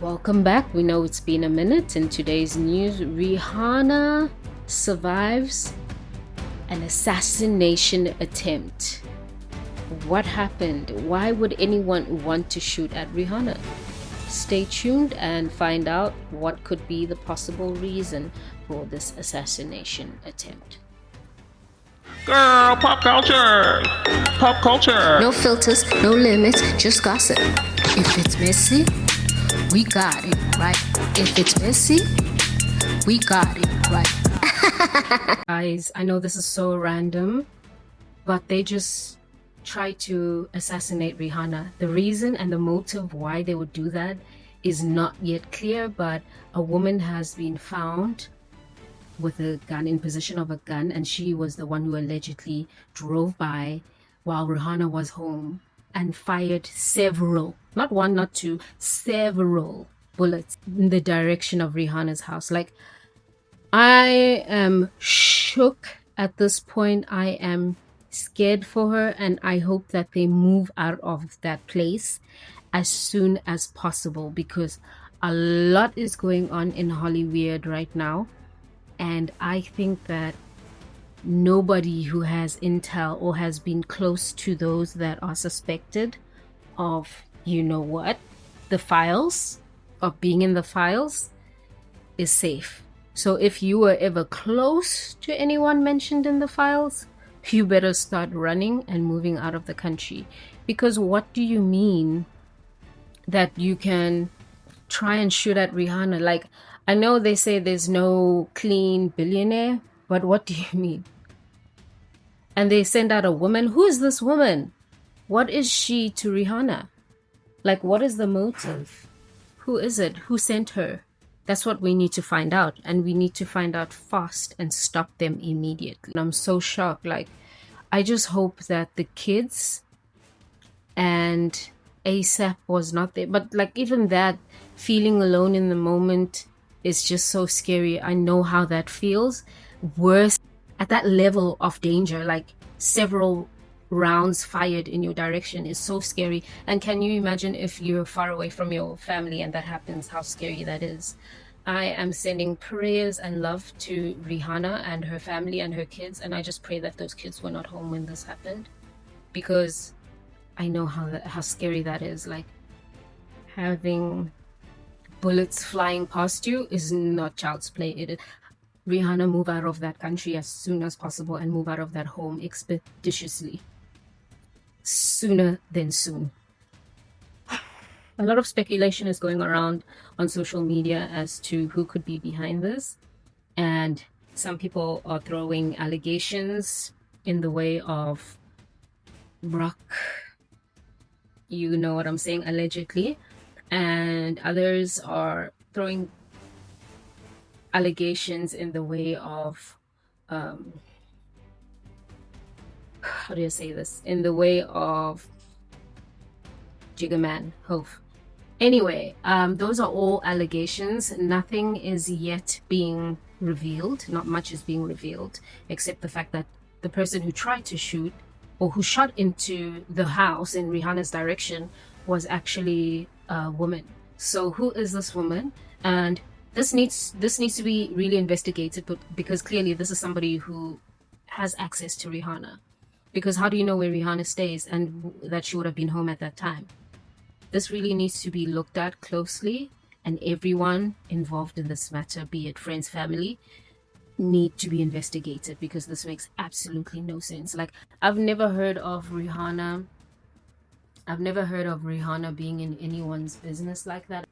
Welcome back. We know it's been a minute. In today's news, Rihanna survives an assassination attempt. What happened? Why would anyone want to shoot at Rihanna? Stay tuned and find out what could be the possible reason for this assassination attempt. Girl, pop culture! Pop culture! No filters, no limits, just gossip. If it's messy, we got it, right? If it's messy, we got it, right? Guys, I know this is so random, but they just tried to assassinate Rihanna. The reason and the motive why they would do that is not yet clear, but a woman has been found with a gun, in possession of a gun, and she was the one who allegedly drove by while Rihanna was home and fired several, not one, not two, several bullets in the direction of Rihanna's house. Like, I am shook at this point. I am scared for her, and I hope that they move out of that place as soon as possible, because a lot is going on in Hollywood right now, and I think that nobody who has intel or has been close to those that are suspected of, you know what, the files, of being in the files, is safe. So if you were ever close to anyone mentioned in the files, you better start running and moving out of the country. Because what do you mean that you can try and shoot at Rihanna? Like, I know they say there's no clean billionaire, but what do you mean? And they send out a woman. Who is this woman? What is she to Rihanna? Like, what is the motive? Who is it? Who sent her? That's what we need to find out. And we need to find out fast and stop them immediately. And I'm so shocked. Like, I just hope that the kids and ASAP was not there. But like, even that, feeling alone in the moment is just so scary. I know how that feels. Worse, at that level of danger, like several rounds fired in your direction, is so scary. And can you imagine if you're far away from your family and that happens, how scary that is? I am sending prayers and love to Rihanna and her family and her kids, and I just pray that those kids were not home when this happened, because I know how scary that is. Like, having bullets flying past you is not child's play. It is. Rihanna, move out of that country as soon as possible and move out of that home expeditiously. Sooner than soon. A lot of speculation is going around on social media as to who could be behind this. And some people are throwing allegations in the way of Brock, you know what I'm saying, allegedly. And others are throwing allegations in the way of how do you say this, in the way of Jiggerman Hove. Anyway, those are all allegations. Nothing is yet being revealed. Not much is being revealed, except the fact that the person who tried to shoot, or who shot into the house in Rihanna's direction, was actually a woman. So who is this woman? And this needs to be really investigated, but because clearly this is somebody who has access to Rihanna. Because how do you know where Rihanna stays and that she would have been home at that time? This really needs to be looked at closely, and everyone involved in this matter, be it friends, family, need to be investigated, because this makes absolutely no sense. Like, I've never heard of Rihanna being in anyone's business like that.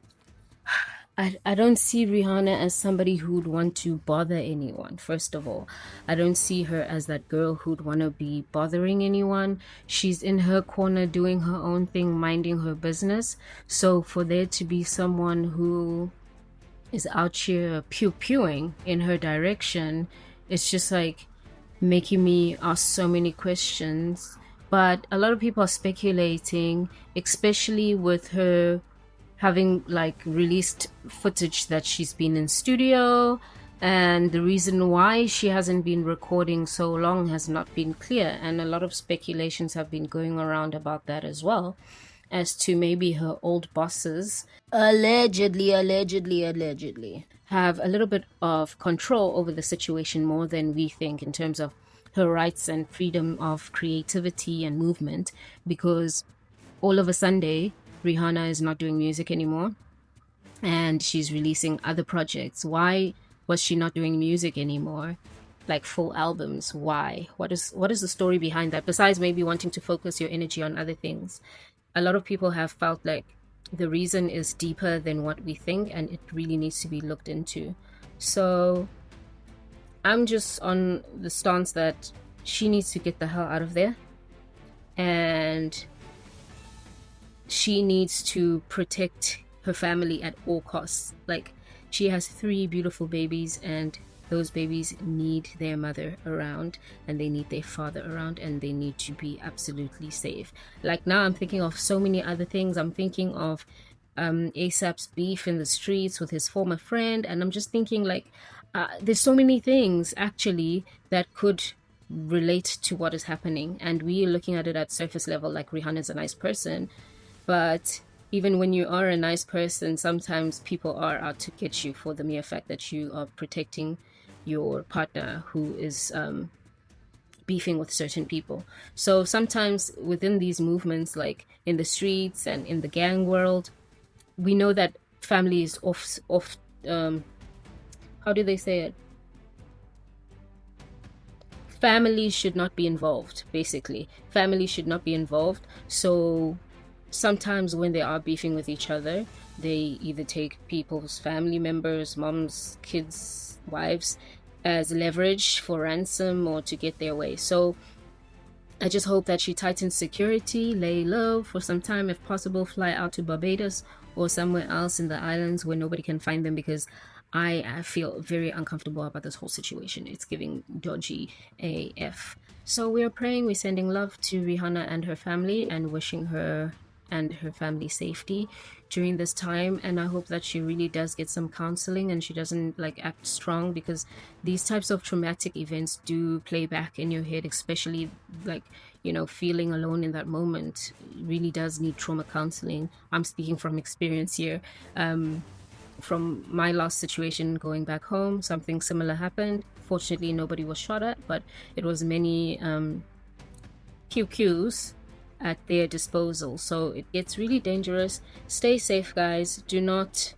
I don't see Rihanna as somebody who'd want to bother anyone. First of all, I don't see her as that girl who'd want to be bothering anyone. She's in her corner doing her own thing, minding her business. So for there to be someone who is out here pew-pewing in her direction, it's just like making me ask so many questions. But a lot of people are speculating, especially with her having like released footage that she's been in studio, and the reason why she hasn't been recording so long has not been clear, and a lot of speculations have been going around about that as well. as to maybe her old bosses allegedly have a little bit of control over the situation more than we think in terms of her rights and freedom of creativity and movement, because all of a Sunday Rihanna is not doing music anymore and she's releasing other projects. Why was she not doing music anymore, like full albums? Why? What is the story behind that, besides maybe wanting to focus your energy on other things? A lot of people have felt like the reason is deeper than what we think, and it really needs to be looked into. So I'm just on the stance that she needs to get the hell out of there, and she needs to protect her family at all costs. Like, she has 3 beautiful babies, and those babies need their mother around, and they need their father around, and they need to be absolutely safe. Like, now I'm thinking of so many other things. I'm thinking of ASAP's beef in the streets with his former friend, and I'm just thinking, like, there's so many things actually that could relate to what is happening, and we're looking at it at surface level, like Rihanna's a nice person. But even when you are a nice person, sometimes people are out to get you for the mere fact that you are protecting your partner who is beefing with certain people. So sometimes within these movements, like in the streets and in the gang world, we know that family is off how do they say it? Family should not be involved, basically. Family should not be involved. So sometimes when they are beefing with each other, they either take people's family members, moms, kids, wives, as leverage for ransom or to get their way. So I just hope that she tightens security, lay low for some time, if possible, fly out to Barbados or somewhere else in the islands where nobody can find them, because I feel very uncomfortable about this whole situation. It's giving dodgy AF. So we're praying, we're sending love to Rihanna and her family, and wishing her and her family safety during this time. And I hope that she really does get some counseling and she doesn't like act strong, because these types of traumatic events do play back in your head, especially like, you know, feeling alone in that moment really does need trauma counseling. I'm speaking from experience here. From my last situation going back home, something similar happened. Fortunately, nobody was shot at, but it was many QQs at their disposal. So it gets really dangerous. Stay safe, guys. Do not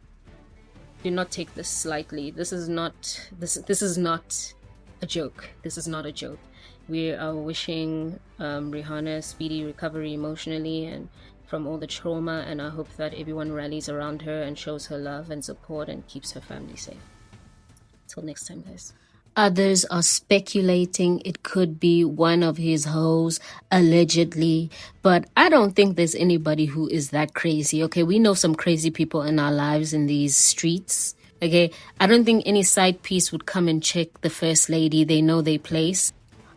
take this slightly. This is not a joke. This is not a joke. We are wishing Rihanna speedy recovery emotionally and from all the trauma, and I hope that everyone rallies around her and shows her love and support and keeps her family safe. Till next time, guys. Others are speculating it could be one of his hoes, allegedly. But I don't think there's anybody who is that crazy. Okay, we know some crazy people in our lives in these streets. Okay, I don't think any side piece would come and check the first lady. They know their place.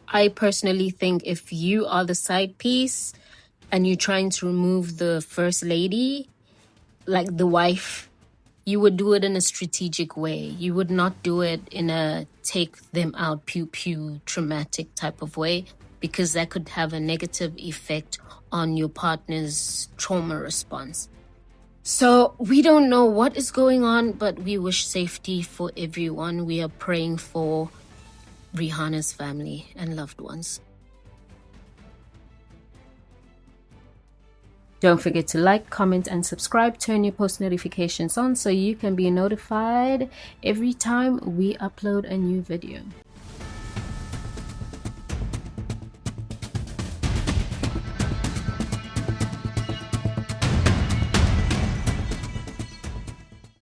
I personally think if you are the side piece and you're trying to remove the first lady, like the wife, you would do it in a strategic way. You would not do it in a take them out pew pew traumatic type of way, because that could have a negative effect on your partner's trauma response. So we don't know what is going on, but we wish safety for everyone. We are praying for Rihanna'S family and loved ones. Don't forget to like, comment, and subscribe. Turn your post notifications on so you can be notified every time we upload a new video.